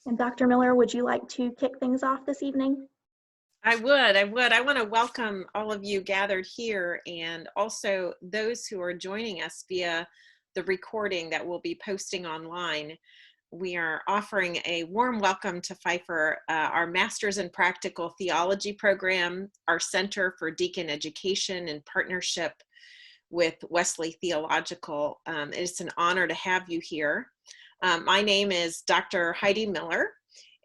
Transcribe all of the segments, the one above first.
And Dr. Miller, would you like to kick things off this evening? I would. I want to welcome all of you gathered here and also those who are joining us via the recording that we'll be posting online. We are offering a warm welcome to Pfeiffer, our Master's in Practical Theology program, our Center for Deacon Education in partnership with Wesley Theological. It's an honor to have you here. My name is Dr. Heidi Miller,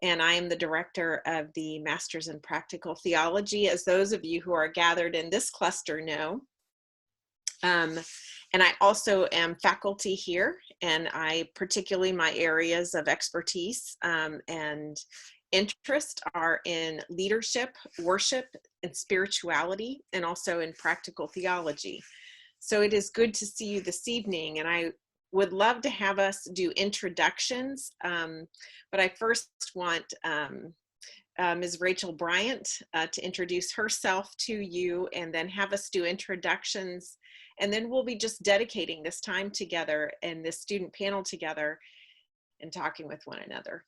and I am the director of the Master's in Practical Theology, as those of you who are gathered in this cluster know. And I also am faculty here, and I particularly my areas of expertise and interest are in leadership, worship, and spirituality, and also in practical theology. So it is good to see you this evening, and I would love to have us do introductions, but I first want Ms. Rachel Bryant to introduce herself to you and then have us do introductions, and then we'll be just dedicating this time together and this student panel together and talking with one another.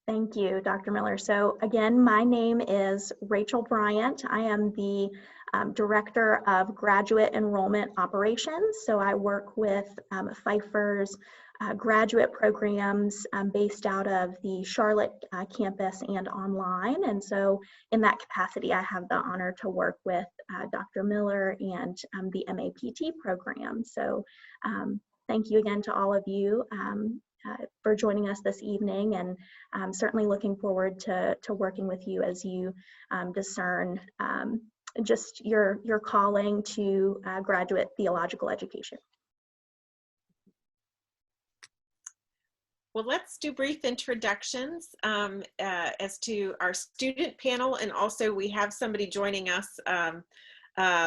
Thank you, Dr. Miller. So again, my name is Rachel Bryant. I am the Director of Graduate Enrollment Operations. So I work with Pfeiffer's graduate programs based out of the Charlotte campus and online. And so in that capacity, I have the honor to work with Dr. Miller and the MAPT program. So thank you again to all of you for joining us this evening, and I'm certainly looking forward to working with you as you discern just your calling to graduate theological education. Well, let's do brief introductions as to our student panel, and also we have somebody joining us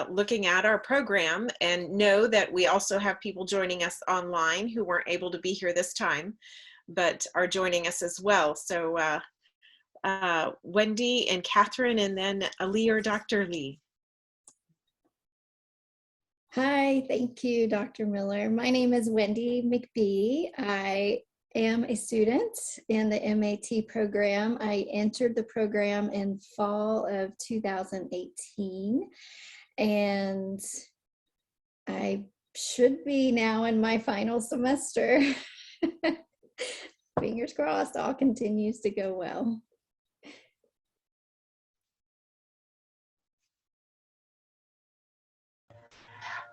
looking at our program, and know that we also have people joining us online who weren't able to be here this time, but are joining us as well. So Wendy and Catherine, and then Ali or Dr. Lee. Hi, thank you, Dr. Miller. My name is Wendy McBee. I am a student in the MAT program. I entered the program in fall of 2018, and I should be now in my final semester. Fingers crossed, all continues to go well.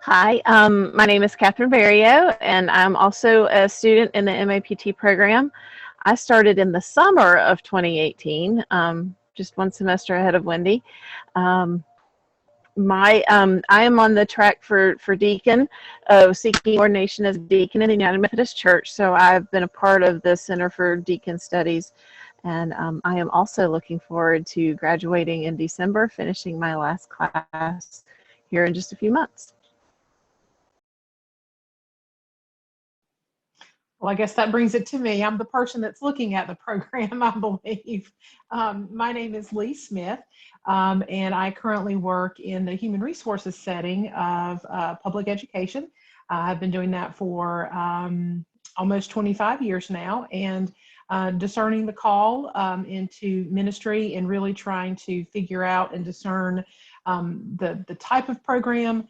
Hi, my name is Catherine Barrio, and I'm also a student in the MAPT program. I started in the summer of 2018, just one semester ahead of Wendy. I am on the track for deacon, seeking ordination as deacon in the United Methodist Church. So I've been a part of the Center for Deacon Studies, and I am also looking forward to graduating in December, finishing my last class here in just a few months. Well, I guess that brings it to me. I'm the person that's looking at the program, I believe. My name is Lee Smith, and I currently work in the human resources setting of public education. I've been doing that for almost 25 years now, and discerning the call into ministry and really trying to figure out and discern the type of program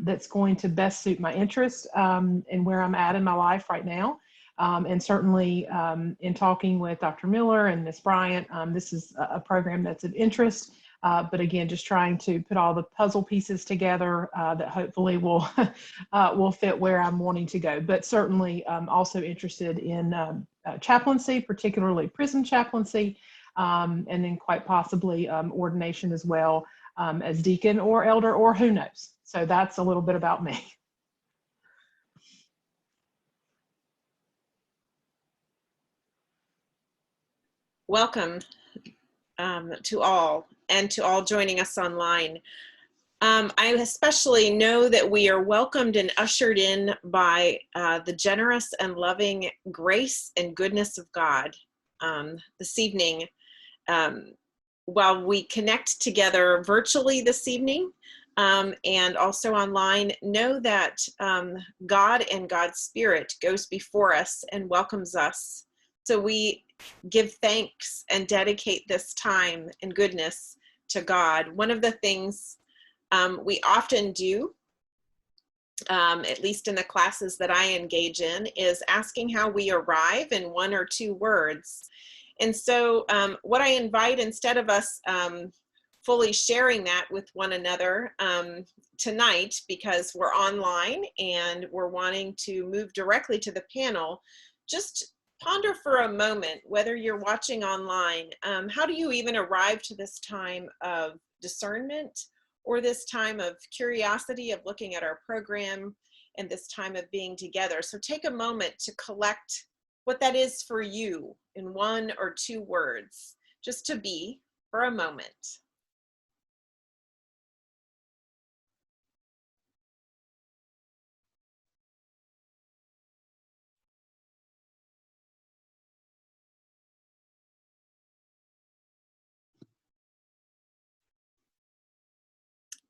that's going to best suit my interests and where I'm at in my life right now. And certainly in talking with Dr. Miller and Ms. Bryant, this is a program that's of interest, but again, just trying to put all the puzzle pieces together that hopefully will fit where I'm wanting to go. But certainly also interested in chaplaincy, particularly prison chaplaincy, and then quite possibly ordination as well as deacon or elder, or who knows. So that's a little bit about me. Welcome to all, and to all joining us online. I especially know that we are welcomed and ushered in by the generous and loving grace and goodness of God this evening. While we connect together virtually this evening and also online, know that God and God's Spirit goes before us and welcomes us So we give thanks and dedicate this time and goodness to God. One of the things we often do, at least in the classes that I engage in, is asking how we arrive in 1 or 2 words. And so what I invite, instead of us fully sharing that with one another tonight, because we're online and we're wanting to move directly to the panel, just ponder for a moment, whether you're watching online, how do you even arrive to this time of discernment, or this time of curiosity of looking at our program, and this time of being together? So take a moment to collect what that is for you in 1 or 2 words, just to be for a moment.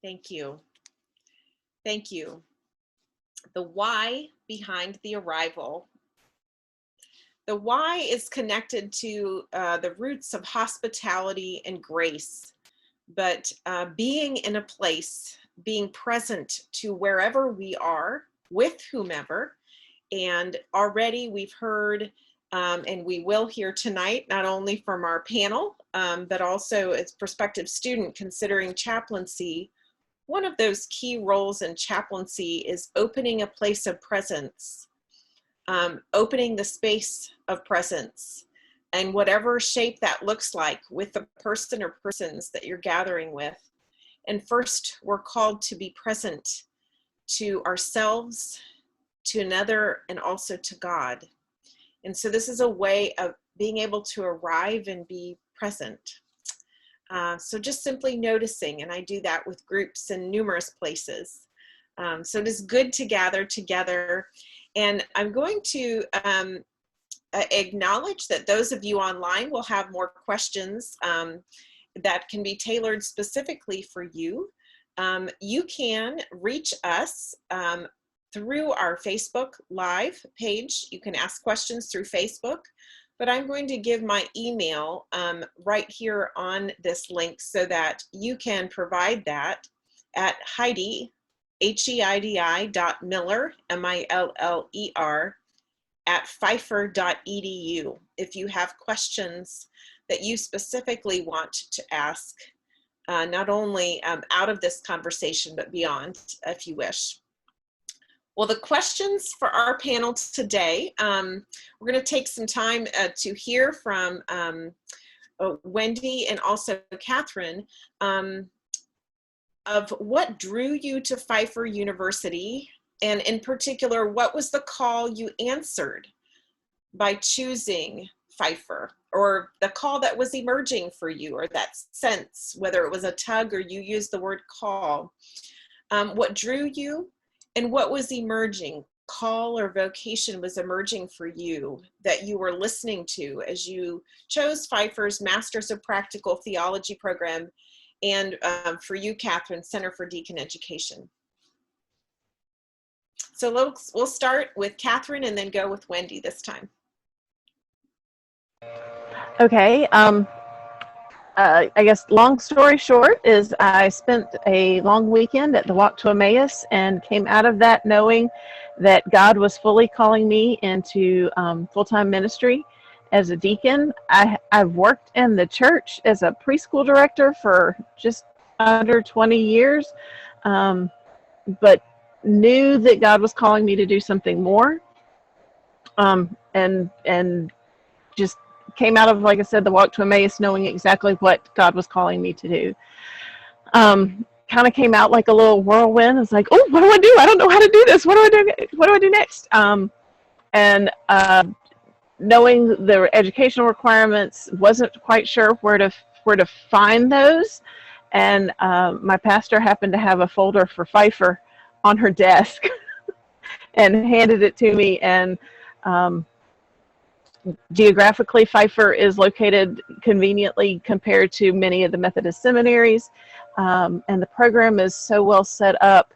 Thank you. Thank you. The why behind the arrival. The why is connected to the roots of hospitality and grace, but being in a place, being present to wherever we are, with whomever. And already we've heard, and we will hear tonight, not only from our panel, but also as prospective student considering chaplaincy. One of those key roles in chaplaincy is opening a place of presence, opening the space of presence, and whatever shape that looks like with the person or persons that you're gathering with. And first, we're called to be present to ourselves, to another, and also to God. And so this is a way of being able to arrive and be present. So just simply noticing, and I do that with groups in numerous places. So it is good to gather together. And I'm going to acknowledge that those of you online will have more questions that can be tailored specifically for you. You can reach us through our Facebook Live page. You can ask questions through Facebook. But I'm going to give my email right here on this link so that you can provide that at Heidi, HEIDI.Miller, MILLER, at pfeiffer.edu if you have questions that you specifically want to ask, not only out of this conversation, but beyond, if you wish. Well, the questions for our panel today, we're going to take some time to hear from Wendy and also Catherine of what drew you to Pfeiffer University, and in particular, what was the call you answered by choosing Pfeiffer, or the call that was emerging for you, or that sense, whether it was a tug or you used the word call. What drew you? And what was emerging, call or vocation was emerging for you that you were listening to as you chose Pfeiffer's Masters of Practical Theology program, and for you, Catherine, Center for Deacon Education. So we'll start with Catherine and then go with Wendy this time. Okay. I guess long story short is I spent a long weekend at the Walk to Emmaus and came out of that knowing that God was fully calling me into full-time ministry as a deacon. I've worked in the church as a preschool director for just under 20 years, but knew that God was calling me to do something more, and just came out of, like I said, the Walk to Emmaus knowing exactly what God was calling me to do. Kind of came out like a little whirlwind. It's like, oh, what do I do? I don't know how to do this. What do I do? What do I do next? And knowing the educational requirements, wasn't quite sure where to find those. And my pastor happened to have a folder for Pfeiffer on her desk and handed it to me. And geographically, Pfeiffer is located conveniently compared to many of the Methodist seminaries, and the program is so well set up,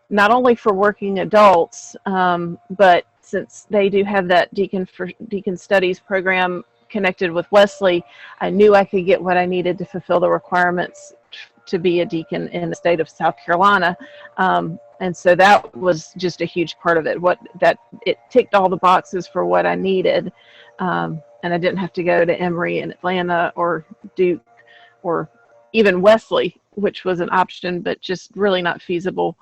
not only for working adults, but since they do have that Deacon Studies program connected with Wesley, I knew I could get what I needed to fulfill the requirements to be a deacon in the state of South Carolina. And so that was just a huge part of it. It ticked all the boxes for what I needed. And I didn't have to go to Emory in Atlanta or Duke or even Wesley, which was an option, but just really not feasible,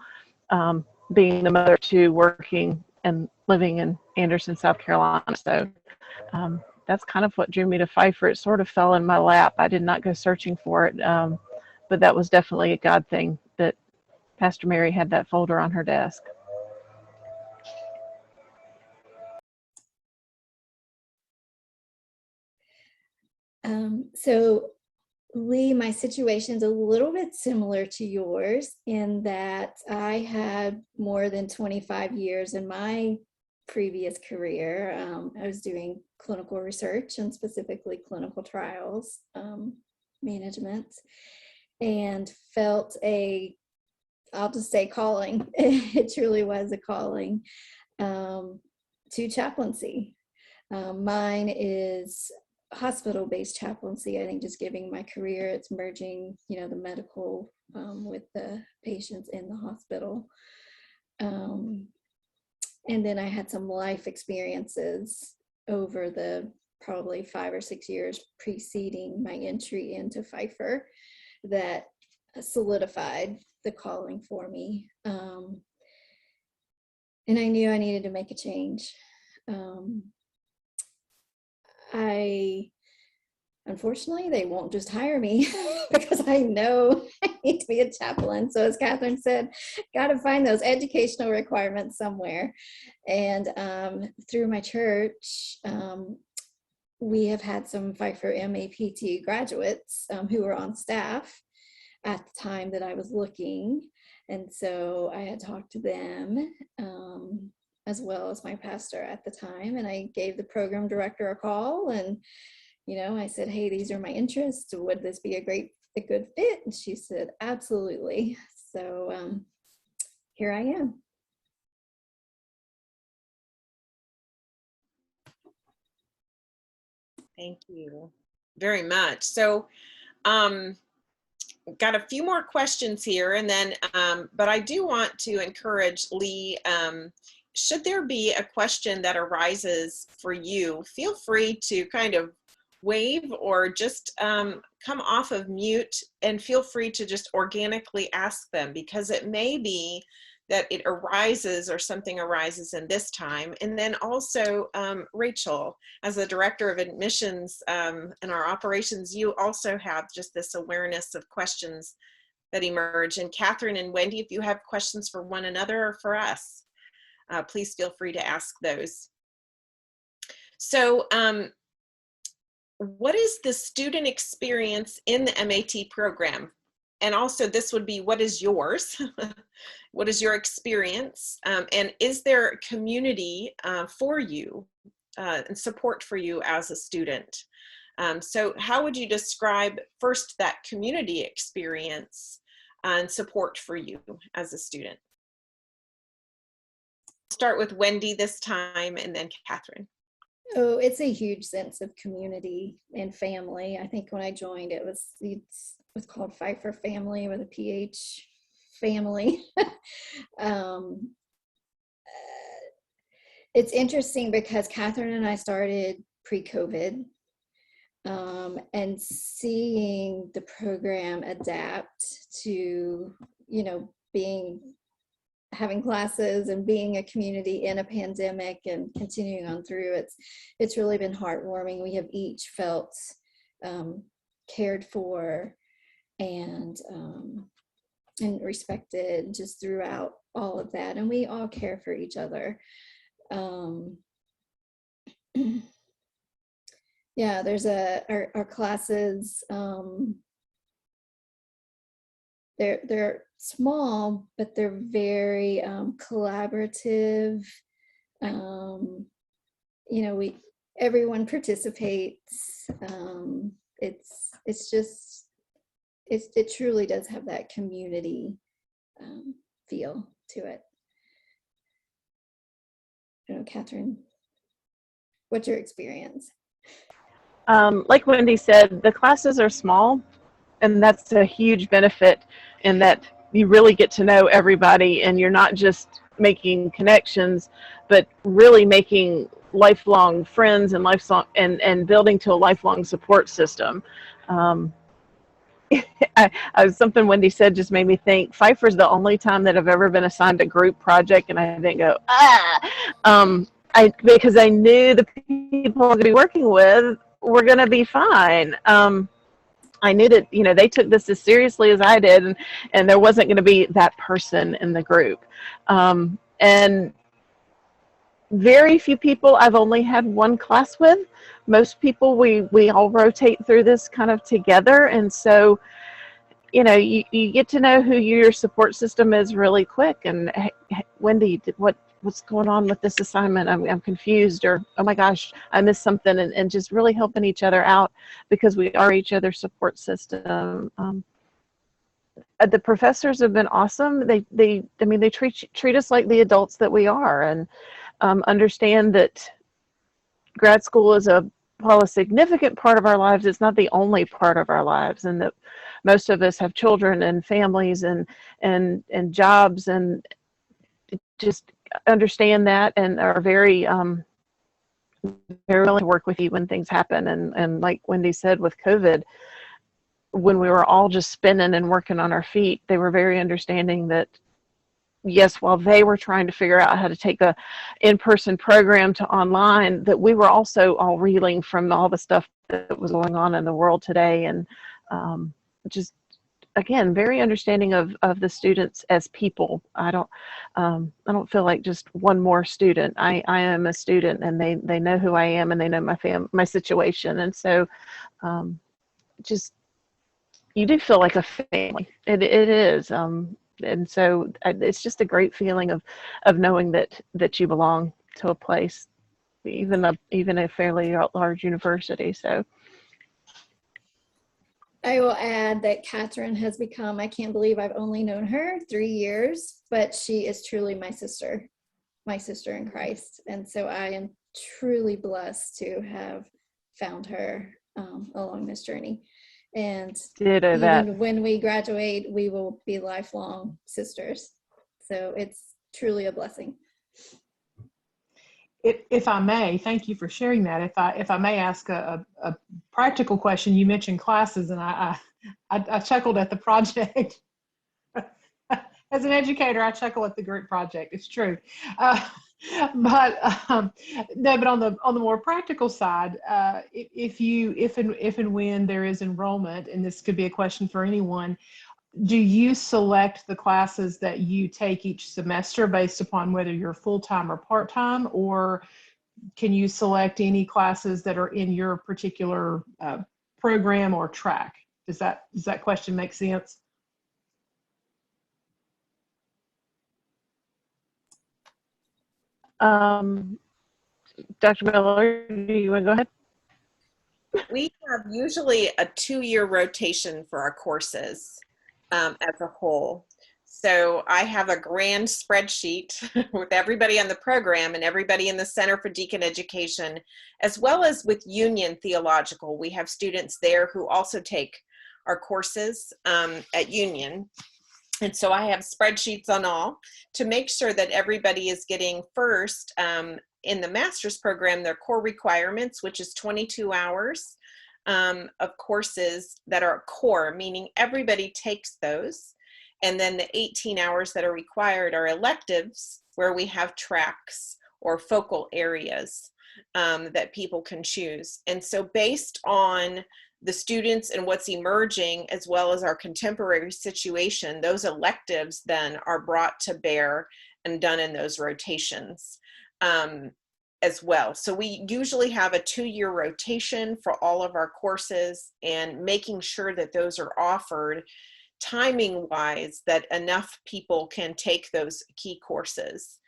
being the mother of two, working and living in Anderson, South Carolina. So that's kind of what drew me to Pfeiffer. It sort of fell in my lap. I did not go searching for it, but that was definitely a God thing that Pastor Mary had that folder on her desk. So Lee, my situation's a little bit similar to yours in that I had more than 25 years in my previous career. I was doing clinical research and specifically clinical trials management, and felt I'll just say calling. It truly was a calling to chaplaincy. Mine is hospital-based chaplaincy. I think just giving my career, it's merging, the medical with the patients in the hospital. And then I had some life experiences over the probably 5 or 6 years preceding my entry into Pfeiffer that solidified the calling for me. And I knew I needed to make a change. Unfortunately, they won't just hire me because I know I need to be a chaplain. So as Catherine said, got to find those educational requirements somewhere. And through my church, we have had some Pfeiffer MAPT graduates who were on staff at the time that I was looking. And so I had talked to them as well as my pastor at the time. And I gave the program director a call and, I said, hey, these are my interests. Would this be a good fit? And she said, absolutely. So here I am. Thank you very much. So, got a few more questions here, and then, but I do want to encourage Lee, should there be a question that arises for you, feel free to kind of wave or just come off of mute and feel free to just organically ask them, because it may be that it arises or something arises in this time. And then also, Rachel, as the director of admissions in our operations, you also have just this awareness of questions that emerge. And Catherine and Wendy, if you have questions for one another or for us, please feel free to ask those. So what is the student experience in the MAT program? And also this would be, what is yours? What is your experience? And is there community for you and support for you as a student? So how would you describe first that community experience and support for you as a student? Start with Wendy this time and then Catherine. Oh, it's a huge sense of community and family. I think when I joined, it was called Pfeiffer Family with a PH, family. It's interesting because Catherine and I started pre-COVID, and seeing the program adapt to, having classes and being a community in a pandemic and continuing on through, it's really been heartwarming. We have each felt cared for and respected just throughout all of that, and we all care for each other. Yeah, there's our classes, they're small, but they're very collaborative. Everyone participates. It truly does have that community feel to it. I don't know, Catherine, what's your experience? Like Wendy said, the classes are small, and that's a huge benefit in that you really get to know everybody, and you're not just making connections, but really making lifelong friends and lifelong and building to a lifelong support system. Um, something Wendy said just made me think. Pfeiffer's the only time that I've ever been assigned a group project, and I didn't go because I knew the people I'm going to be working with were going to be fine. I knew that they took this as seriously as I did, and there wasn't going to be that person in the group. And very few people I've only had one class with. Most people we all rotate through this kind of together, and so you get to know who your support system is really quick. And hey, Wendy, what's going on with this assignment? I'm confused, or oh my gosh, I missed something, and just really helping each other out because we are each other's support system. The professors have been awesome. They treat us like the adults that we are, and understand that grad school is while a significant part of our lives, it's not the only part of our lives, and that most of us have children and families and jobs, and just understand that, and are very willing to work with you when things happen. And like Wendy said, with COVID, when we were all just spinning and working on our feet, they were very understanding that, yes, while they were trying to figure out how to take a in-person program to online, that we were also all reeling from all the stuff that was going on in the world today. And just, again, very understanding of the students as people. I don't feel like just one more student. I am a student, and they know who I am, and they know my situation. And so just, you do feel like a family. It is. And so it's just a great feeling of knowing that you belong to a place, even a fairly large university. So I will add that Catherine has become, I can't believe I've only known her 3 years, but she is truly my sister in Christ. And so I am truly blessed to have found her along this journey. And even when we graduate, we will be lifelong sisters. So it's truly a blessing. If I may, thank you for sharing that. If I may ask a practical question, you mentioned classes, and I chuckled at the project. As an educator, I chuckle at the group project. It's true. But on the more practical side, if and when there is enrollment, and this could be a question for anyone, do you select the classes that you take each semester based upon whether you're full-time or part-time, or can you select any classes that are in your particular program or track? Does that question make sense? Dr. Miller, do you want to go ahead? We have usually a 2-year rotation for our courses as a whole. So I have a grand spreadsheet with everybody on the program and everybody in the Center for Deacon Education, as well as with Union Theological. We have students there who also take our courses at Union. And so I have spreadsheets on all to make sure that everybody is getting first in the master's program, their core requirements, which is 22 hours of courses that are core, meaning everybody takes those. And then the 18 hours that are required are electives, where we have tracks or focal areas that people can choose. And so based on the students and what's emerging, as well as our contemporary situation, those electives then are brought to bear and done in those rotations as well. So we usually have a 2-year rotation for all of our courses, and making sure that those are offered timing wise, that enough people can take those key courses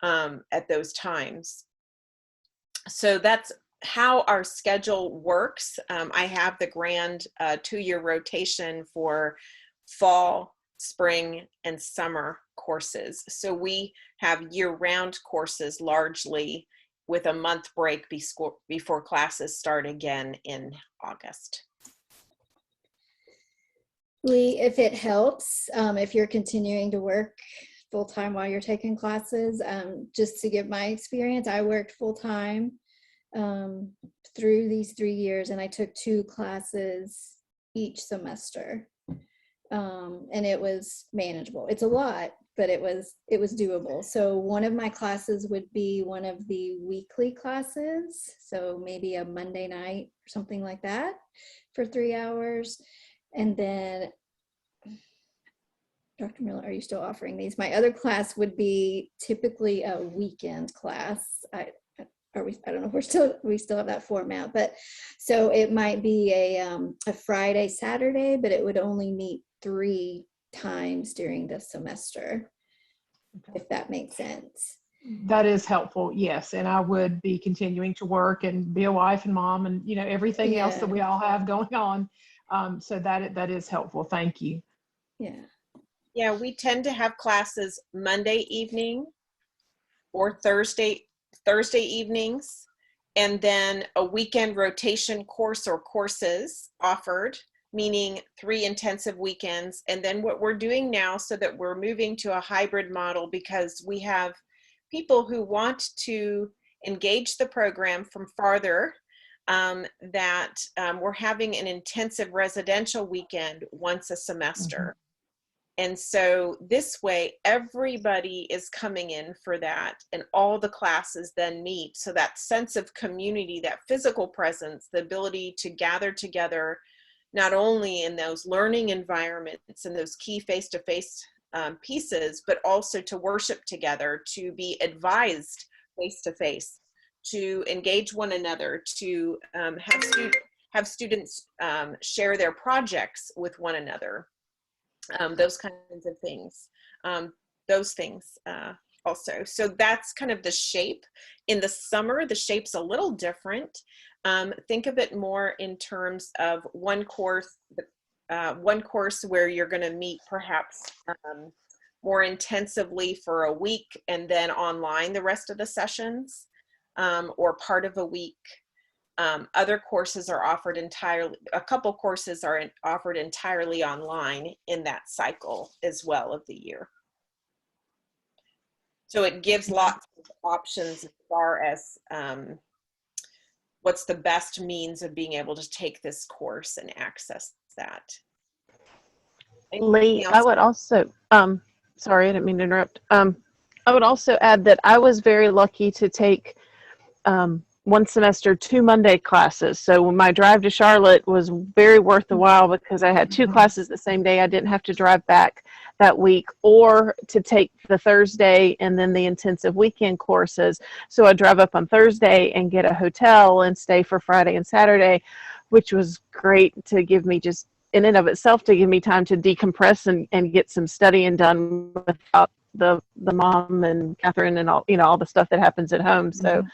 at those times. So that's how our schedule works. I have the grand 2-year rotation for fall, spring, and summer courses. So we have year-round courses largely, with a month break before classes start again in August. Lee, if it helps, if you're continuing to work full-time while you're taking classes, just to give my experience, I worked full-time through these 3 years, and I took 2 classes each semester. And it was manageable. It's a lot, but it was doable. So one of my classes would be one of the weekly classes. So maybe a Monday night or something like that for 3 hours. And then, Dr. Miller, are you still offering these? My other class would be typically a weekend class. I don't know if we still have that format, but so it might be a Friday, Saturday, but it would only meet 3 times during the semester, if that makes sense. That is helpful, yes. And I would be continuing to work and be a wife and mom and, you know, everything else that we all have going on. So that is helpful. Thank you. Yeah. Yeah, we tend to have classes Monday evening or Thursday evenings, and then a weekend rotation course or courses offered, meaning 3 intensive weekends. And then what we're doing now, so that we're moving to a hybrid model, because we have people who want to engage the program from farther, that we're having an intensive residential weekend once a semester. And so this way, everybody is coming in for that, and all the classes then meet. So that sense of community, that physical presence, the ability to gather together, not only in those learning environments and those key face-to-face pieces, but also to worship together, to be advised face-to-face, to engage one another, to have students share their projects with one another. Those kinds of things, also. So that's kind of the shape. In the summer, the shape's a little different. Think of it more in terms of one course where you're going to meet perhaps more intensively for a week, and then online the rest of the sessions, or part of a week. Other courses are offered entirely, a couple courses are offered entirely online in that cycle as well of the year. So it gives lots of options as far as what's the best means of being able to take this course and access that. Lee, I would also, sorry, I didn't mean to interrupt. I would also add that I was very lucky to take one semester 2 Monday classes. So my drive to Charlotte was very worth the while, because I had 2 classes the same day. I didn't have to drive back that week, or to take the Thursday and then the intensive weekend courses. So I drive up on Thursday and get a hotel and stay for Friday and Saturday, which was great to give me, just in and of itself, to give me time to decompress and get some studying done without the mom and Catherine and all, you know, all the stuff that happens at home. So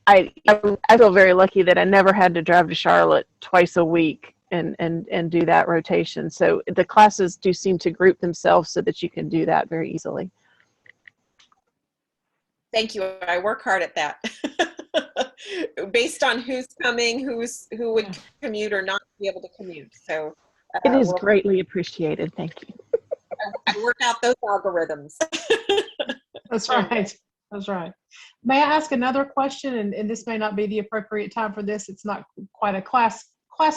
I feel very lucky that I never had to drive to Charlotte twice a week and do that rotation. So the classes do seem to group themselves so that you can do that very easily. Thank you. I work hard at that. Based on who's coming, who would commute or not be able to commute. So it is greatly appreciated. Thank you. I work out those algorithms. That's right. That's right. May I ask another question? And this may not be the appropriate time for this. It's not quite a class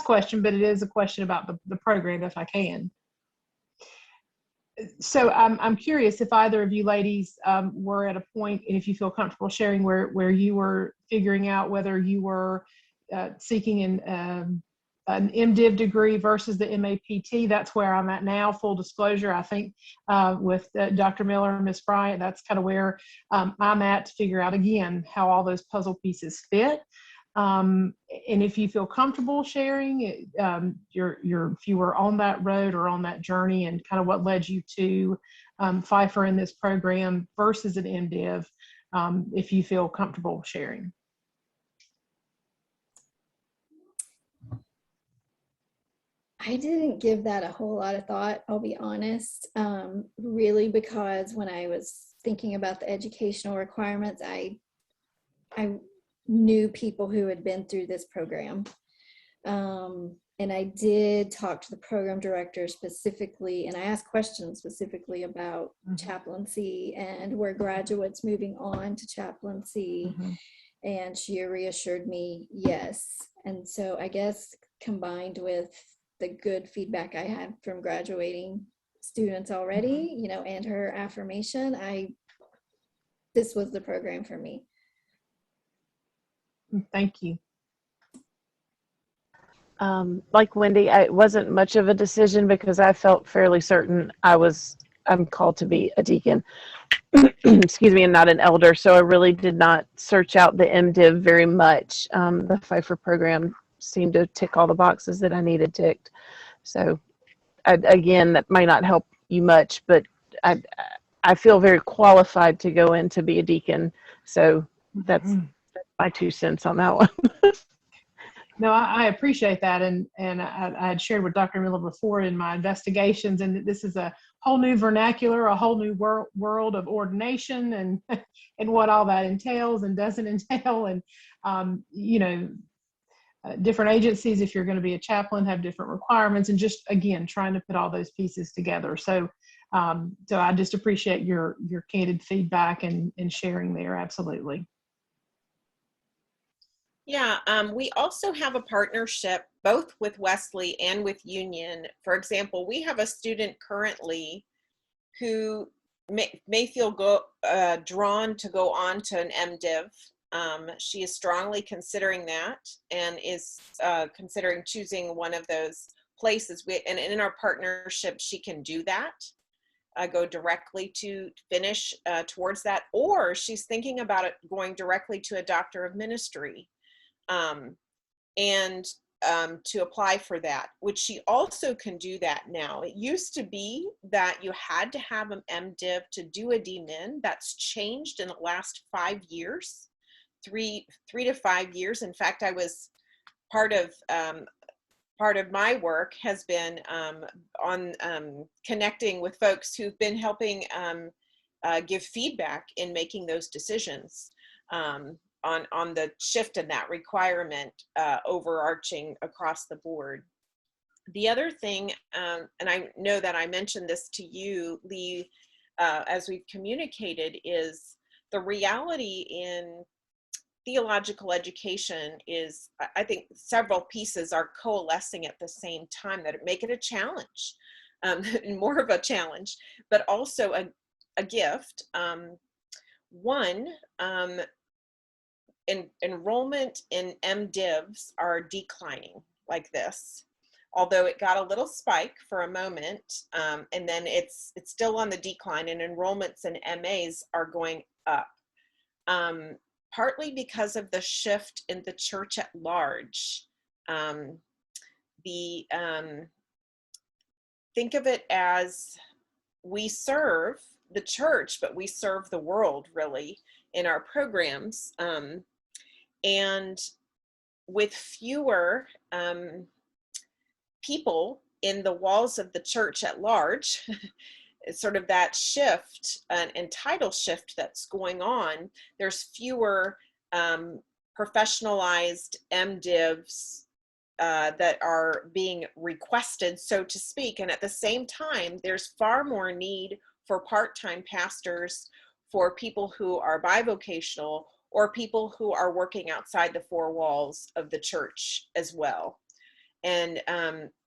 question, but it is a question about the program, if I can. So I'm curious if either of you ladies were at a point, and if you feel comfortable sharing, where you were figuring out whether you were seeking an MDiv degree versus the MAPT. That's where I'm at now, full disclosure. I think with Dr. Miller and Ms. Bryant, that's kind of where I'm at, to figure out again how all those puzzle pieces fit. And if you feel comfortable sharing if you were on that road or on that journey, and kind of what led you to Pfeiffer in this program versus an MDiv, if you feel comfortable sharing. I didn't give that a whole lot of thought, I'll be honest, really, because when I was thinking about the educational requirements, I knew people who had been through this program. And I did talk to the program director specifically, and I asked questions specifically about chaplaincy and were graduates moving on to chaplaincy. And she reassured me, yes. And so I guess combined with the good feedback I had from graduating students already, you know, and her affirmation, this was the program for me. Thank you. Like Wendy, it wasn't much of a decision because I felt fairly certain I'm called to be a deacon, excuse me, and not an elder. So I really did not search out the MDiv very much. The Pfeiffer program seemed to tick all the boxes that I needed ticked. So again, that may not help you much, but I feel very qualified to go in to be a deacon. So that's my 2 cents on that one. No, I appreciate that, and I had shared with Dr. Miller before in my investigations, and this is a whole new vernacular, a whole new world of ordination, and and what all that entails and doesn't entail, and you know, different agencies, if you're going to be a chaplain, have different requirements, and just again trying to put all those pieces together. So, so I just appreciate your candid feedback and sharing there. Absolutely. Yeah, we also have a partnership both with Wesley and with Union. For example, we have a student currently who may feel drawn to go on to an MDiv. She is strongly considering that and is considering choosing one of those places. And in our partnership, she can do that. Go directly to finish towards that, or she's thinking about it going directly to a doctor of ministry. And to apply for that, which she also can do that now. It used to be that you had to have an MDiv to do a DMin. That's changed in the last 5 years, 3 to 5 years. In fact, I was part of my work has been on connecting with folks who've been helping give feedback in making those decisions. On the shift in that requirement overarching across the board. The other thing, and I know that I mentioned this to you, Lee, as we've communicated, is the reality in theological education is, I think several pieces are coalescing at the same time that make it a challenge, more of a challenge, but also a gift. One, enrollment in MDivs are declining like this, although it got a little spike for a moment, and then it's still on the decline, and enrollments in MAs are going up, partly because of the shift in the church at large. Think of it as we serve the church, but we serve the world really in our programs. And with fewer people in the walls of the church at large, it's sort of that shift and title shift that's going on. There's fewer professionalized MDivs that are being requested, so to speak. And at the same time, there's far more need for part-time pastors, for people who are bivocational, or people who are working outside the 4 walls of the church as well. And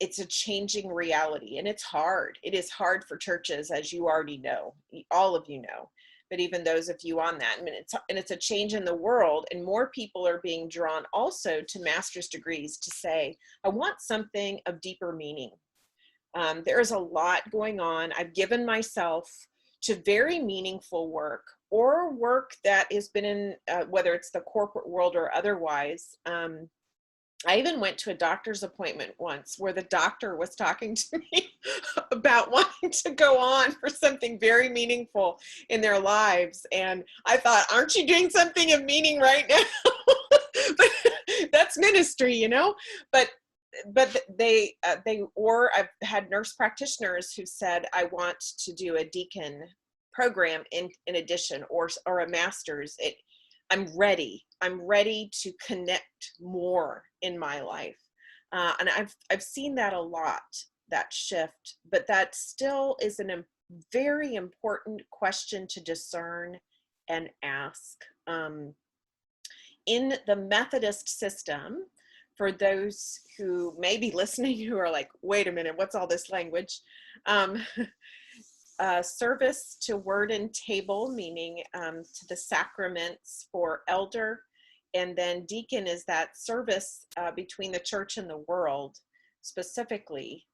it's a changing reality, and it's hard. It is hard for churches, as you already know, all of you know, but even those of you on that. And it's a change in the world, and more people are being drawn also to master's degrees to say, I want something of deeper meaning. There is a lot going on. I've given myself to very meaningful work, or work that has been in, whether it's the corporate world or otherwise. I even went to a doctor's appointment once where the doctor was talking to me about wanting to go on for something very meaningful in their lives. And I thought, aren't you doing something of meaning right now? But that's ministry, you know? But but or I've had nurse practitioners who said, I want to do a deacon program in addition, or a master's. I'm ready to connect more in my life. And I've seen that a lot, that shift, but that still is a very important question to discern and ask. In the Methodist system, for those who may be listening who are like, wait a minute, what's all this language? Service to word and table, meaning to the sacraments for elder, and then deacon is that service between the church and the world specifically.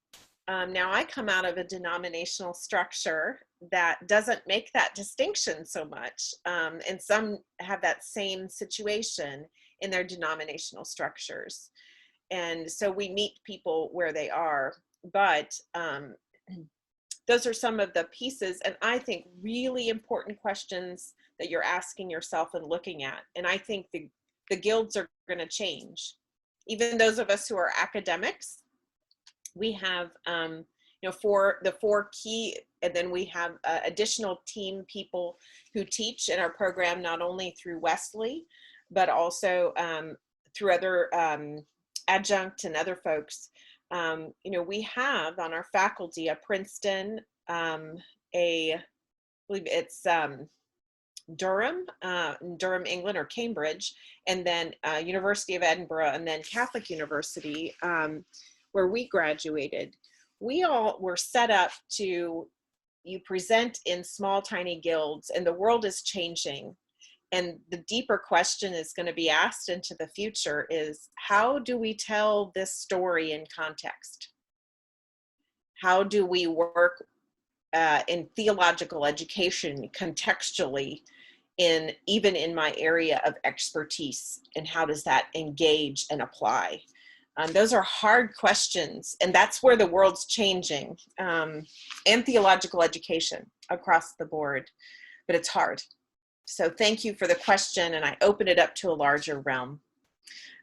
Now I come out of a denominational structure that doesn't make that distinction so much, and some have that same situation in their denominational structures. And so we meet people where they are, but those are some of the pieces, and I think really important questions that you're asking yourself and looking at. And I think the guilds are going to change. Even those of us who are academics, we have, for the 4 key, and then we have additional team people who teach in our program, not only through Wesley, but also through other adjunct and other folks. We have on our faculty a Princeton, I believe it's Durham, England, or Cambridge, and then University of Edinburgh, and then Catholic University, where we graduated. We all were set up to, you present in small, tiny guilds, and the world is changing. And the deeper question is going to be asked into the future is, how do we tell this story in context? How do we work in theological education contextually, even in my area of expertise, and how does that engage and apply? Those are hard questions, and that's where the world's changing, and theological education across the board, but it's hard. So thank you for the question, and I open it up to a larger realm.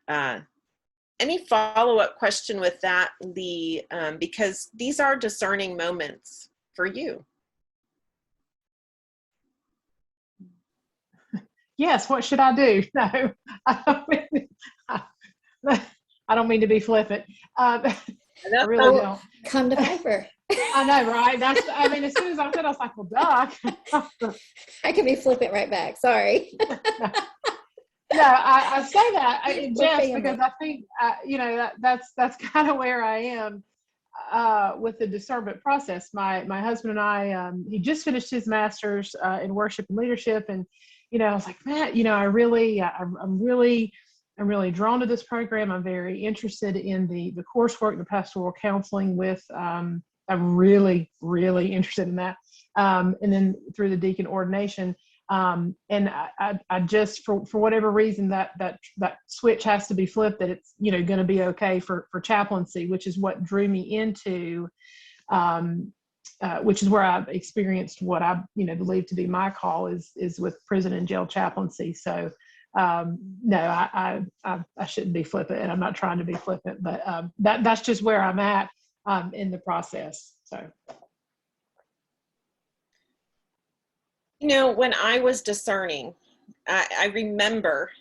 Any follow-up question with that, Lee? Because these are discerning moments for you. Yes, what should I do? No, I don't mean to be flippant. I really don't. Come to Piper. I know, right? As soon as I said, I was like, well, Doc. I can be flippant right back. Sorry. No, I say that just because I think, that's kind of where I am with the discernment process. My husband and I, he just finished his master's in worship and leadership, and I was like, man, I'm really drawn to this program. I'm very interested in the coursework, the pastoral counseling with. I'm really, really interested in that. And then through the deacon ordination. And I just, for whatever reason, that switch has to be flipped, that it's, going to be okay for chaplaincy, which is what drew me into, which is where I've experienced what I, believe to be my call is with prison and jail chaplaincy. So, no, I shouldn't be flippant, and I'm not trying to be flippant, but that's just where I'm at in the process. So. When I was discerning, I remember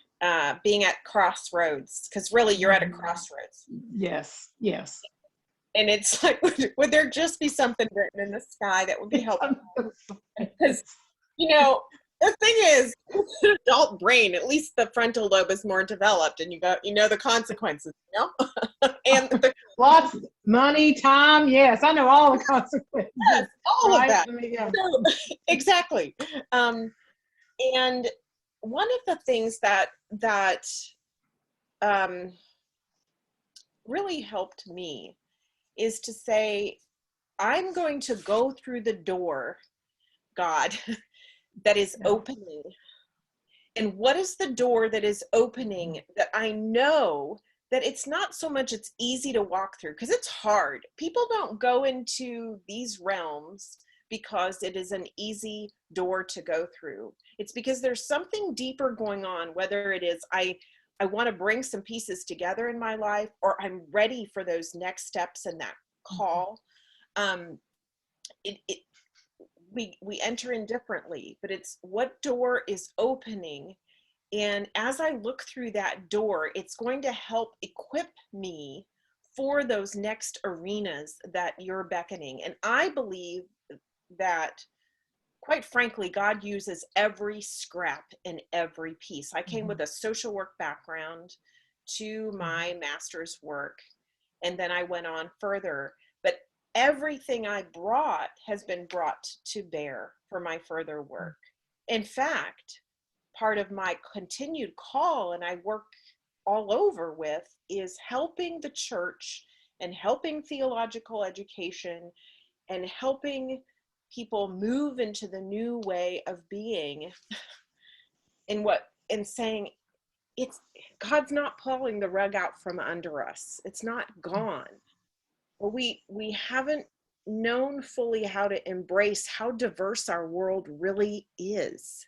being at crossroads, because really you're at a crossroads. Yes. And it's like, would there just be something written in the sky that would be helpful? Because, the thing is, the adult brain, at least the frontal lobe is more developed, and the consequences, and lots of money, time. Yes, I know all the consequences. Yes, all right? of that. Yeah. So, exactly. And one of the things that really helped me is to say, I'm going to go through the door, God, that is opening. And what is the door that is opening that I know that it's not so much it's easy to walk through, because it's hard. People don't go into these realms because it is an easy door to go through. It's because there's something deeper going on, whether it is I I want to bring some pieces together in my life, or I'm ready for those next steps and that call. We enter in differently, but it's what door is opening. And as I look through that door, it's going to help equip me for those next arenas that you're beckoning. And I believe that, quite frankly, God uses every scrap and every piece. I came with a social work background to my master's work, and then I went on further. But everything I brought has been brought to bear for my further work. In fact, part of my continued call, and I work all over with, is helping the church and helping theological education and helping people move into the new way of being and saying, it's God's not pulling the rug out from under us. It's not gone. Well, we haven't known fully how to embrace how diverse our world really is,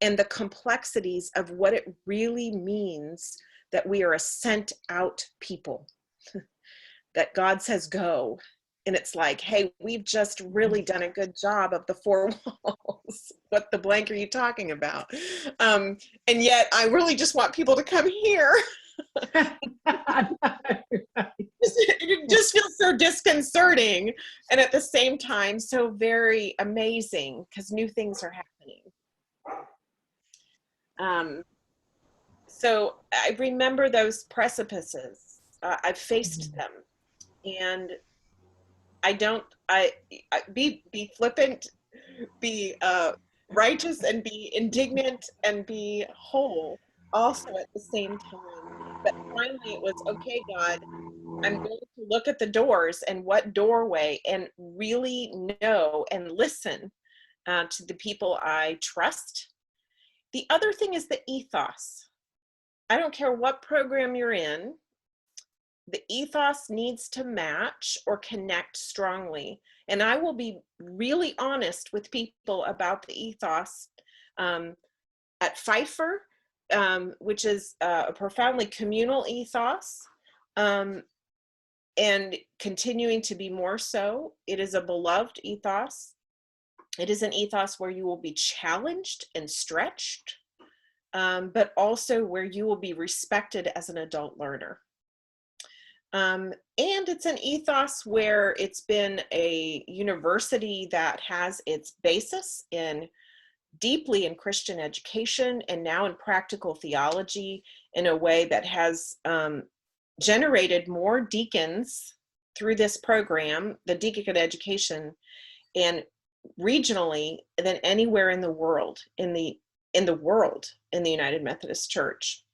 and the complexities of what it really means that we are a sent out people, that God says go. And it's like, hey, we've just really done a good job of the four walls. What the blank are you talking about? And yet I really just want people to come here. It just feels so disconcerting, and at the same time so very amazing, because new things are happening. So I remember those precipices. I've faced them, and I be flippant, be righteous, and be indignant, and be whole also at the same time. But finally it was, okay, God, I'm going to look at the doors and what doorway, and really know and listen to the people I trust. The other thing is the ethos. I don't care what program you're in, the ethos needs to match or connect strongly. And I will be really honest with people about the ethos at Pfeiffer, which is a profoundly communal ethos, and continuing to be more so. It is a beloved ethos. It is an ethos where you will be challenged and stretched, but also where you will be respected as an adult learner. And it's an ethos where it's been a university that has its basis deeply in Christian education, and now in practical theology, in a way that has generated more deacons through this program, the deacon education, and regionally than anywhere in the world, in the United Methodist Church.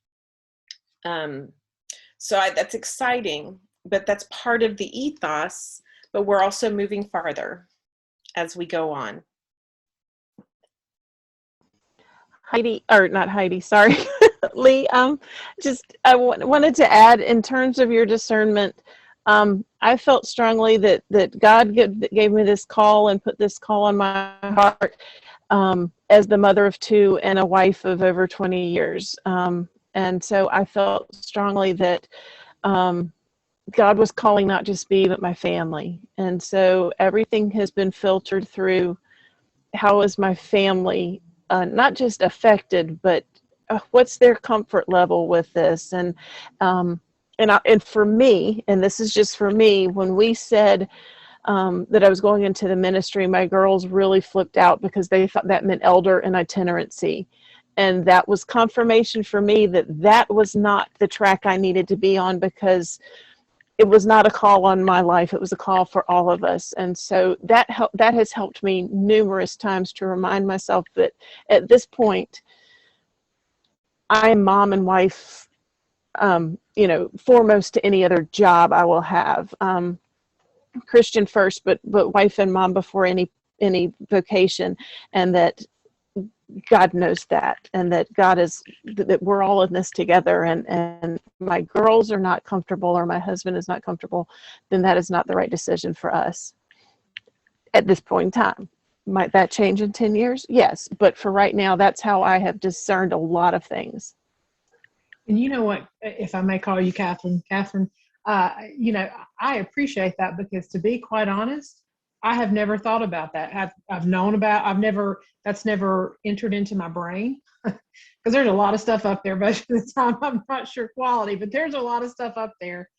So that's exciting, but that's part of the ethos, but we're also moving farther as we go on. Heidi, or not Heidi, sorry, Lee, I wanted to add, in terms of your discernment, I felt strongly that God gave me this call and put this call on my heart as the mother of two and a wife of over 20 years. And so I felt strongly that God was calling not just me, but my family. And so everything has been filtered through, how is my family not just affected, but what's their comfort level with this? And for me, and this is just for me, when we said that I was going into the ministry, my girls really flipped out, because they thought that meant elder and itinerancy. And that was confirmation for me that was not the track I needed to be on, because it was not a call on my life. It was a call for all of us. And so that has helped me numerous times to remind myself that at this point, I am mom and wife, foremost to any other job I will have. Christian first, but wife and mom before any vocation, and that God knows that, and that that we're all in this together, and my girls are not comfortable, or my husband is not comfortable, then that is not the right decision for us at this point in time. Might that change in 10 years? Yes, but for right now, that's how I have discerned a lot of things. And you know what, if I may call you Catherine, you know, I appreciate that, because to be quite honest, I have never thought about that. I've known about, that's never entered into my brain, because there's a lot of stuff up there, but at the time I'm not sure quality, but there's a lot of stuff up there.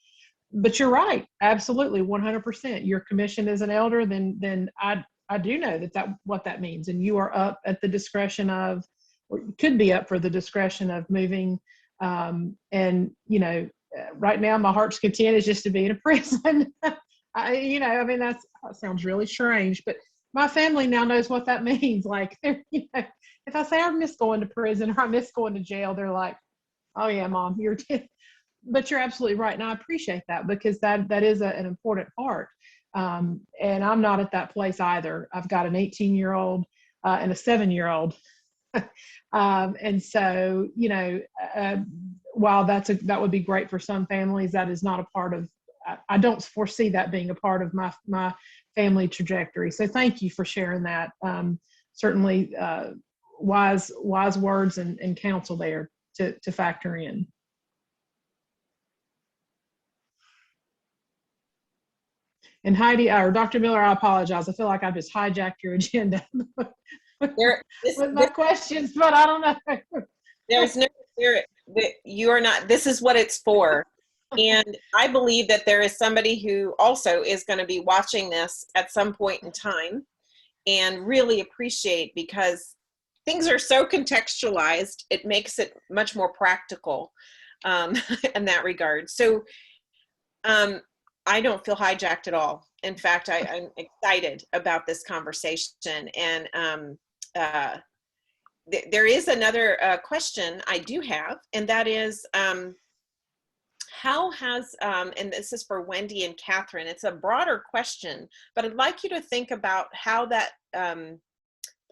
But you're right, absolutely, 100%. You're commissioned as an elder, then I do know what that means, and you are up at the discretion of, or could be up for the discretion of moving. And you know, right now my heart's content is just to be in a prison. You know, I mean, that sounds really strange, but my family now knows what that means. Like, you know, if I say I miss going to prison or I miss going to jail, they're like, "Oh yeah, Mom, you're." But you're absolutely right, and I appreciate that, because that is an important part. And I'm not at that place either. I've got an 18-year-old and a 7-year-old. And so, you know, while that would be great for some families, that is not a part of, I don't foresee that being a part of my family trajectory. So thank you for sharing that. Certainly wise words and counsel there to factor in. And Heidi, or Dr. Miller, I apologize. I feel like I've just hijacked your agenda with my questions, but I don't know. There's no spirit that you are not, this is what it's for. And I believe that there is somebody who also is going to be watching this at some point in time and really appreciate, because things are so contextualized, it makes it much more practical in that regard. So I don't feel hijacked at all. In fact, I'm excited about this conversation. And there is another question I do have, and that is, how has, and this is for Wendy and Catherine, it's a broader question, but I'd like you to think about how that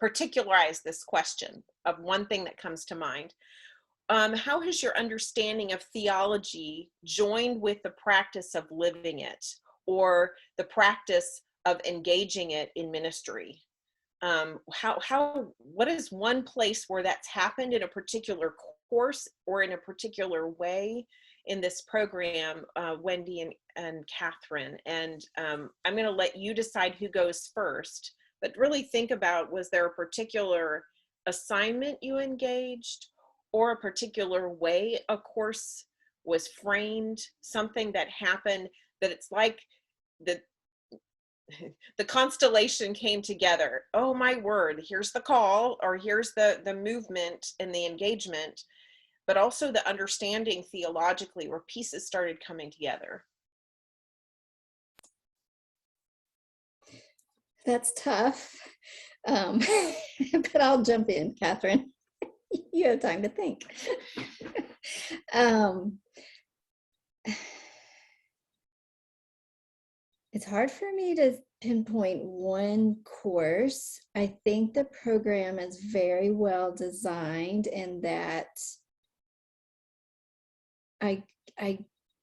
particularize this question of one thing that comes to mind. How has your understanding of theology joined with the practice of living it, or the practice of engaging it in ministry? What is one place where that's happened in a particular course or in a particular way in this program, Wendy and Catherine? And I'm going to let you decide who goes first, but really think about, was there a particular assignment you engaged, or a particular way a course was framed, something that happened that it's like the constellation came together. Oh my word, here's the call, or here's the movement and the engagement, but also the understanding theologically where pieces started coming together. That's tough, but I'll jump in, Catherine. You have time to think. It's hard for me to pinpoint one course. I think the program is very well designed, in that I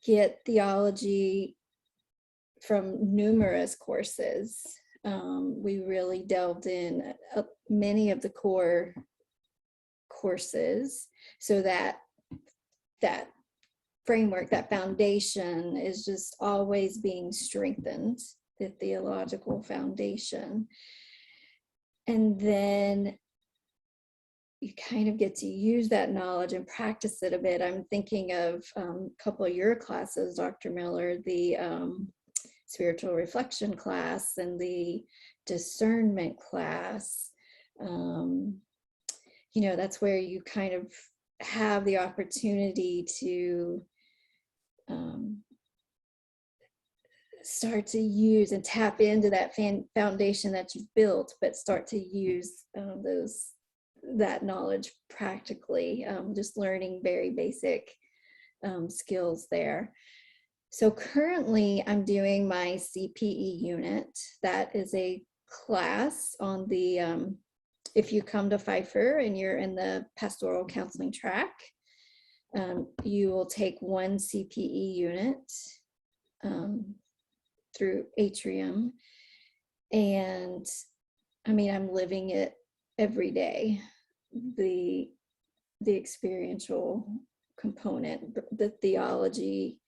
get theology from numerous courses. We really delved in many of the core courses, so that framework, that foundation is just always being strengthened, the theological foundation. And then you kind of get to use that knowledge and practice it a bit. I'm thinking of a couple of your classes, Dr. Miller, the spiritual reflection class and the discernment class. You know, that's where you kind of have the opportunity to start to use and tap into that foundation that you've built, but start to use that knowledge practically, just learning very basic skills there. So currently I'm doing my CPE unit. That is a class on the, if you come to Pfeiffer and you're in the pastoral counseling track, you will take one CPE unit through Atrium. And I mean, I'm living it every day, the experiential component. The theology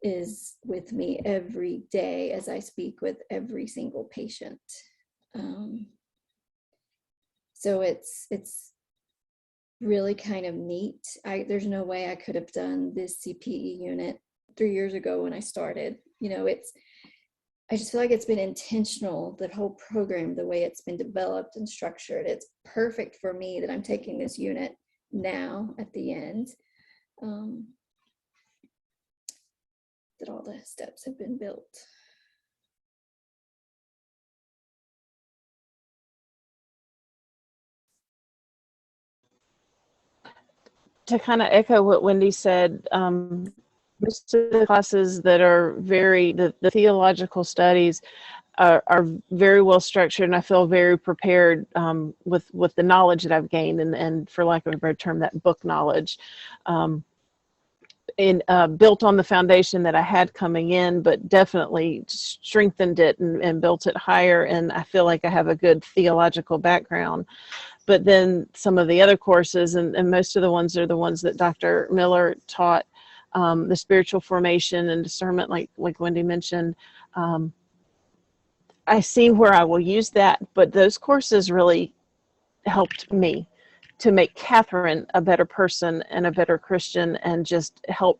is with me every day as I speak with every single patient. So it's really kind of neat. There's no way I could have done this CPE unit 3 years ago when I started. I just feel like it's been intentional, that whole program, the way it's been developed and structured. It's perfect for me that I'm taking this unit now at the end. That all the steps have been built. To kind of echo what Wendy said, most of the classes that are the theological studies are very well structured, and I feel very prepared with the knowledge that I've gained, and for lack of a better term, that book knowledge. Built on the foundation that I had coming in, but definitely strengthened it and built it higher. And I feel like I have a good theological background. But then some of the other courses, and most of the ones are the ones that Dr. Miller taught, the spiritual formation and discernment, like Wendy mentioned. I see where I will use that, but those courses really helped me to make Catherine a better person and a better Christian, and just help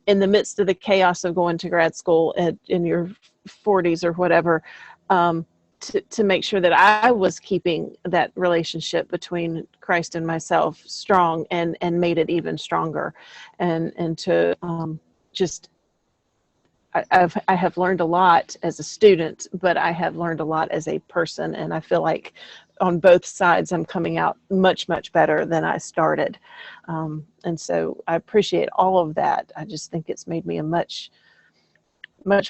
in the midst of the chaos of going to grad school in your 40s or whatever, to make sure that I was keeping that relationship between Christ and myself strong, and made it even stronger, and to just I have learned a lot as a student, but I have learned a lot as a person, and I feel like on both sides I'm coming out much better than I started, and so I appreciate all of that. I just think it's made me a much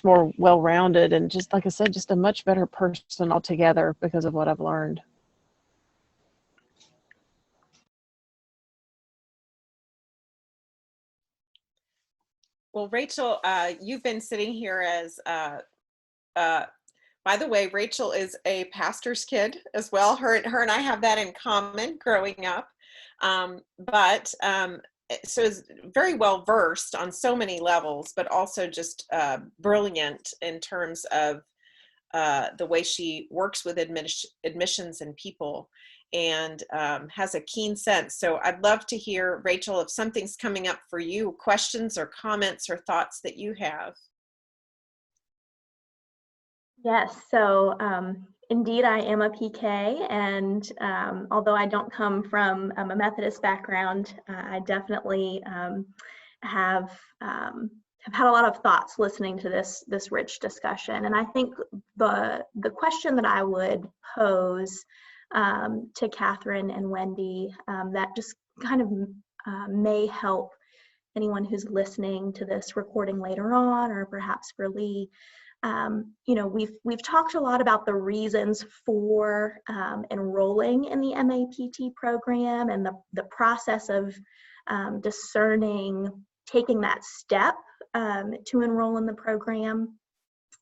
more well-rounded, and just like I said, just a much better person altogether because of what I've learned. Well, Rachel, you've been sitting here as, by the way, Rachel is a pastor's kid as well. Her and I have that in common growing up. So is very well versed on so many levels, but also just brilliant in terms of the way she works with admissions and people, and has a keen sense. So I'd love to hear, Rachel, if something's coming up for you, questions or comments or thoughts that you have. Yes, so indeed I am a PK, and although I don't come from a Methodist background, I definitely have had a lot of thoughts listening to this rich discussion. And I think the question that I would pose to Catherine and Wendy, that just kind of may help anyone who's listening to this recording later on, or perhaps for Lee. We've talked a lot about the reasons for enrolling in the MAPT program, and the process of discerning, taking that step to enroll in the program.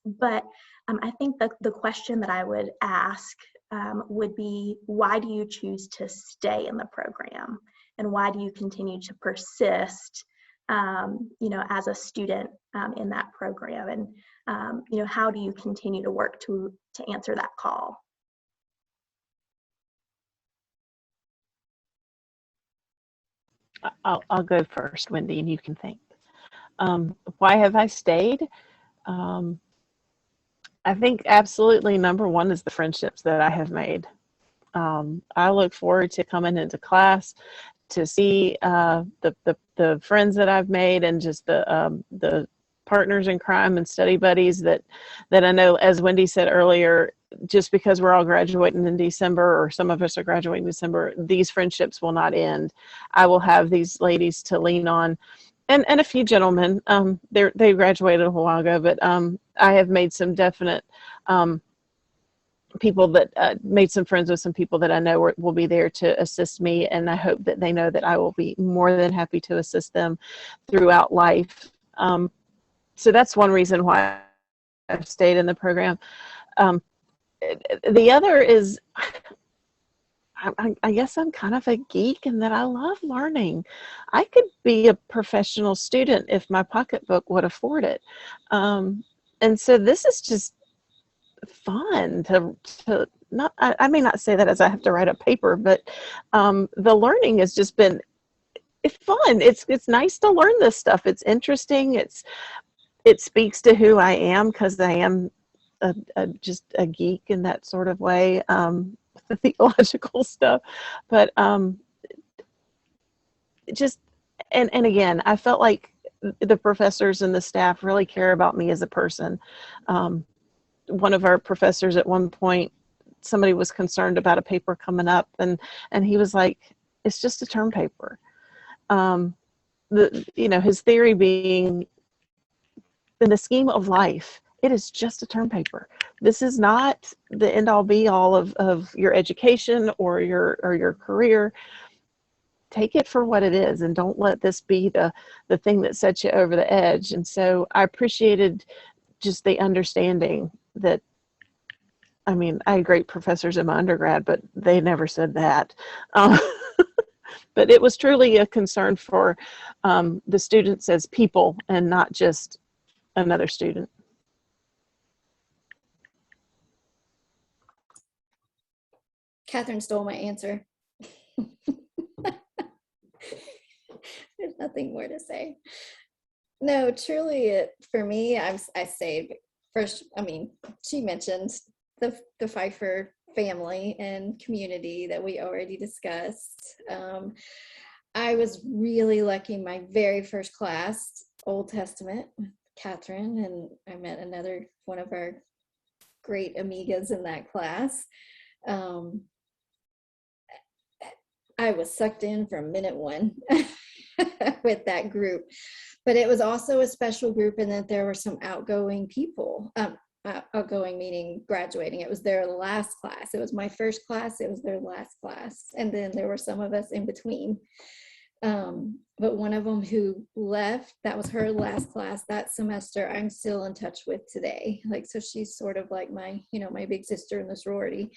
But I think that the question that I would ask would be, why do you choose to stay in the program? And why do you continue to persist as a student in that program? And how do you continue to work to answer that call? I'll go first, Wendy, and you can think. Why have I stayed? I think absolutely number one is the friendships that I have made. I look forward to coming into class to see the friends that I've made, and just the partners in crime and study buddies that I know, as Wendy said earlier, just because we're all graduating in December, or some of us are graduating in December, these friendships will not end. I will have these ladies to lean on, and a few gentlemen. They graduated a while ago, but I have made some definite people that made some friends with some people that I know will be there to assist me, and I hope that they know that I will be more than happy to assist them throughout life. So that's one reason why I've stayed in the program. The other is, I guess I'm kind of a geek and that I love learning. I could be a professional student if my pocketbook would afford it. And so this is just fun to not, I may not say that as I have to write a paper, but the learning has just been fun. It's nice to learn this stuff. It's interesting. It speaks to who I am because I am just a geek in that sort of way, with the theological stuff. But just and again, I felt like the professors and the staff really care about me as a person. One of our professors at one point, somebody was concerned about a paper coming up, and he was like, "It's just a term paper." His theory being, in the scheme of life, it is just a term paper. This is not the end all be all of your education or your career. Take it for what it is and don't let this be the thing that sets you over the edge. And so I appreciated just the understanding that, I mean, I had great professors in my undergrad, but they never said that. But it was truly a concern for the students as people and not just another student. Catherine stole my answer. There's nothing more to say. No, truly, for me, I say first. I mean, she mentioned the Pfeiffer family and community that we already discussed. I was really lucky. My very first class, Old Testament, with Catherine, and I met another one of our great amigas in that class. I was sucked in from minute one with that group, but it was also a special group in that there were some outgoing people, outgoing meaning graduating. It was their last class. It was my first class. It was their last class. And then there were some of us in between. But one of them who left, that was her last class that semester, I'm still in touch with today. Like, so she's sort of like my, my big sister in the sorority.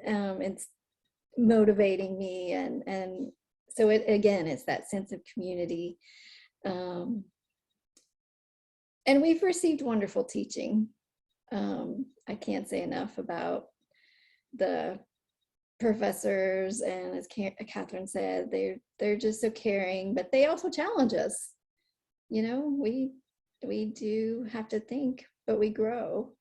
It's motivating me, and so it again, it's that sense of community. And we've received wonderful teaching. I can't say enough about the professors, and as Catherine said, they're just so caring, but they also challenge us. We do have to think, but we grow.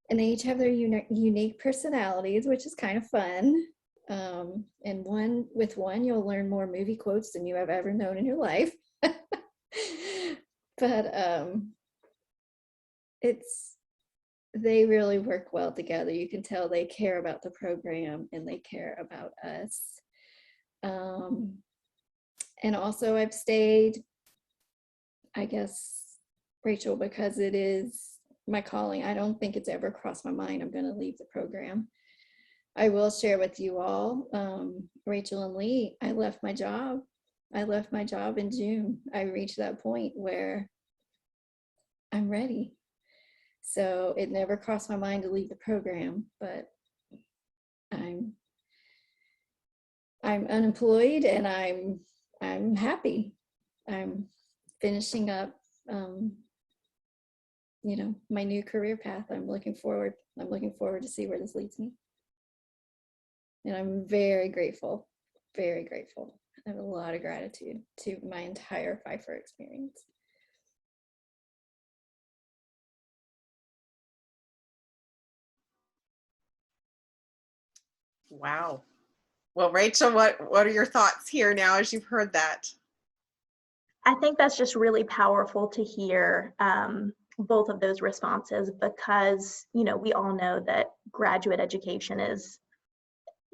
And they each have their unique personalities, which is kind of fun. And with one, you'll learn more movie quotes than you have ever known in your life. But they really work well together. You can tell they care about the program and they care about us. And also I've stayed, I guess, Rachel, because it is my calling. I don't think it's ever crossed my mind I'm going to leave the program. I will share with you all, Rachel and Lee, I left my job. In June. I reached that point where I'm ready. So it never crossed my mind to leave the program, but I'm unemployed and I'm happy. I'm finishing up my new career path. I'm looking forward to see where this leads me. And I'm very grateful. I have a lot of gratitude to my entire Pfeiffer experience. Wow. Well, Rachel, what are your thoughts here now as you've heard that? I think that's just really powerful to hear both of those responses, because, we all know that graduate education is,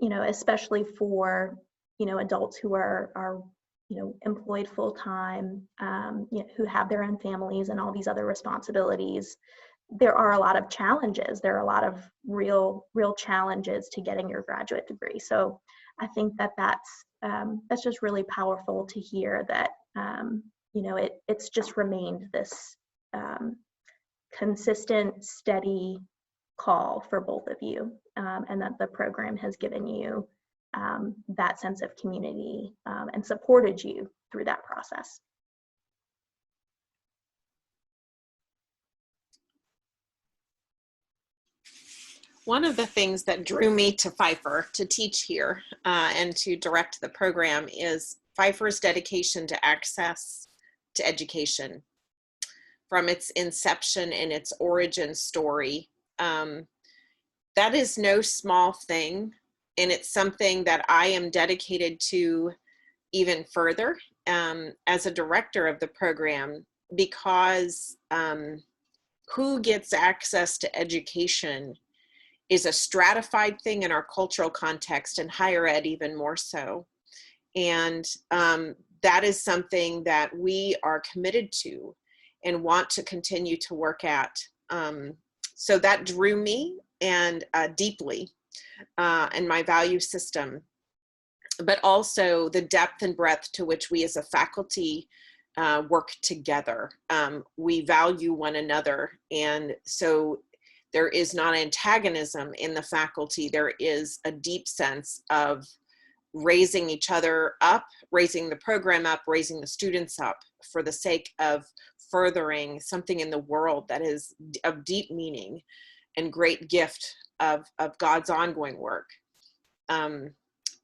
especially for, adults who are employed full-time, who have their own families and all these other responsibilities. There are a lot of challenges. There are a lot of real challenges to getting your graduate degree. So I think that's just really powerful to hear that, it's just remained this consistent, steady call for both of you, and that the program has given you that sense of community and supported you through that process. One of the things that drew me to Pfeiffer to teach here and to direct the program is Pfeiffer's dedication to access to education. From its inception and its origin story, that is no small thing, and it's something that I am dedicated to even further as a director of the program, because who gets access to education is a stratified thing in our cultural context, and higher ed even more so. And that is something that we are committed to and want to continue to work at. So that drew me and deeply in my value system, but also the depth and breadth to which we as a faculty work together. We value one another, and so there is not antagonism in the faculty. There is a deep sense of raising each other up, raising the program up, raising the students up for the sake of furthering something in the world that is of deep meaning and great gift of God's ongoing work.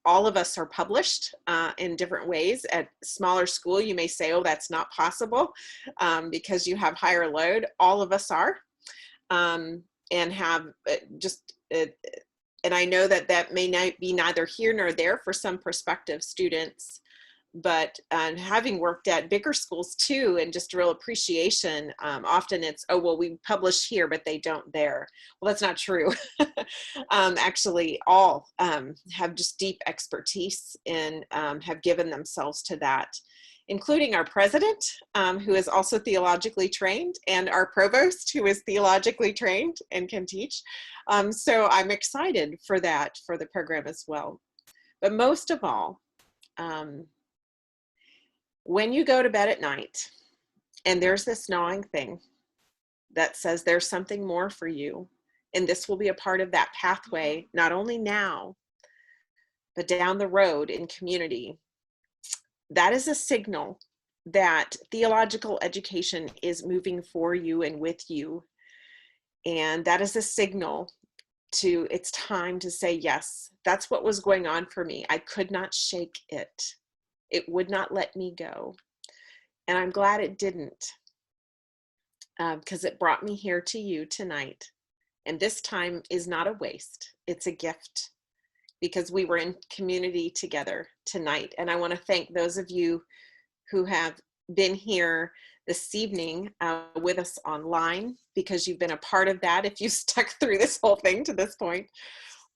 All of us are published in different ways. At smaller school, you may say, oh, that's not possible because you have higher load. All of us are. And have and I know that that may not be neither here nor there for some prospective students, but having worked at bigger schools too, and just real appreciation, often it's, oh, well, we publish here, but they don't there. Well, that's not true. Actually, all have just deep expertise and have given themselves to that, including our president, who is also theologically trained, and our provost, who is theologically trained and can teach. So I'm excited for that, for the program as well. But most of all, when you go to bed at night and there's this gnawing thing that says there's something more for you, and this will be a part of that pathway, not only now, but down the road in community, that is a signal that theological education is moving for you and with you. And that is a signal to it's time to say, yes, that's what was going on for me. I could not shake it. It would not let me go. And I'm glad it didn't, because it brought me here to you tonight. And this time is not a waste. It's a gift, because we were in community together tonight. And I want to thank those of you who have been here this evening with us online, because you've been a part of that if you stuck through this whole thing to this point.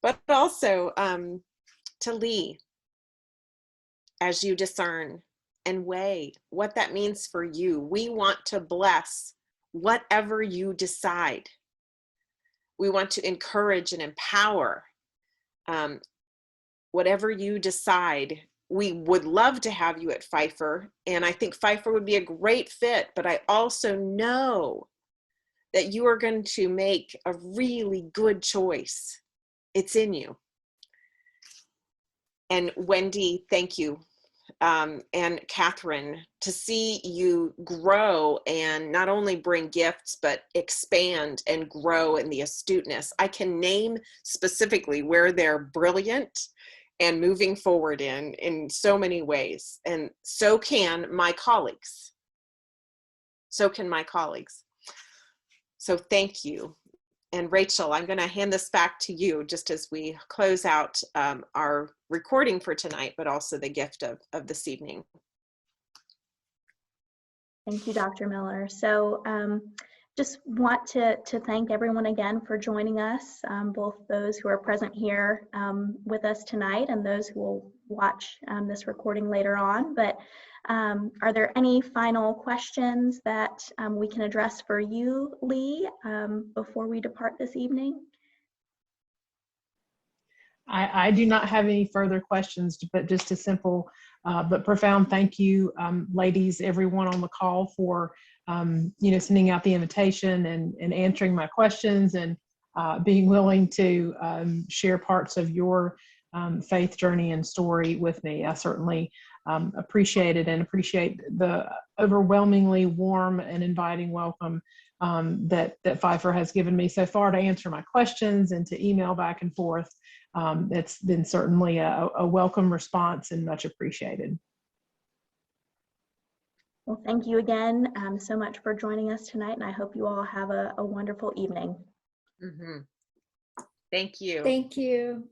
But also to Lee, as you discern and weigh what that means for you. We want to bless whatever you decide. We want to encourage and empower whatever you decide. We would love to have you at Pfeiffer, and I think Pfeiffer would be a great fit, but I also know that you are going to make a really good choice. It's in you. And Wendy, thank you. And Catherine, to see you grow and not only bring gifts, but expand and grow in the astuteness. I can name specifically where they're brilliant and moving forward in so many ways. And so can my colleagues. So can my colleagues. So thank you. And Rachel, I'm going to hand this back to you just as we close out our recording for tonight, but also the gift of this evening. Thank you, Dr. Miller. So just want to thank everyone again for joining us, both those who are present here with us tonight and those who will watch this recording later on. But are there any final questions that we can address for you, Lee, before we depart this evening? I do not have any further questions, but just a simple but profound thank you, ladies, everyone on the call, for sending out the invitation and answering my questions, and being willing to share parts of your faith journey and story with me. I certainly appreciate it and appreciate the overwhelmingly warm and inviting welcome that Pfeiffer has given me so far to answer my questions and to email back and forth. It's been certainly a welcome response and much appreciated. Well, thank you again so much for joining us tonight, and I hope you all have a wonderful evening. Mm-hmm. Thank you. Thank you.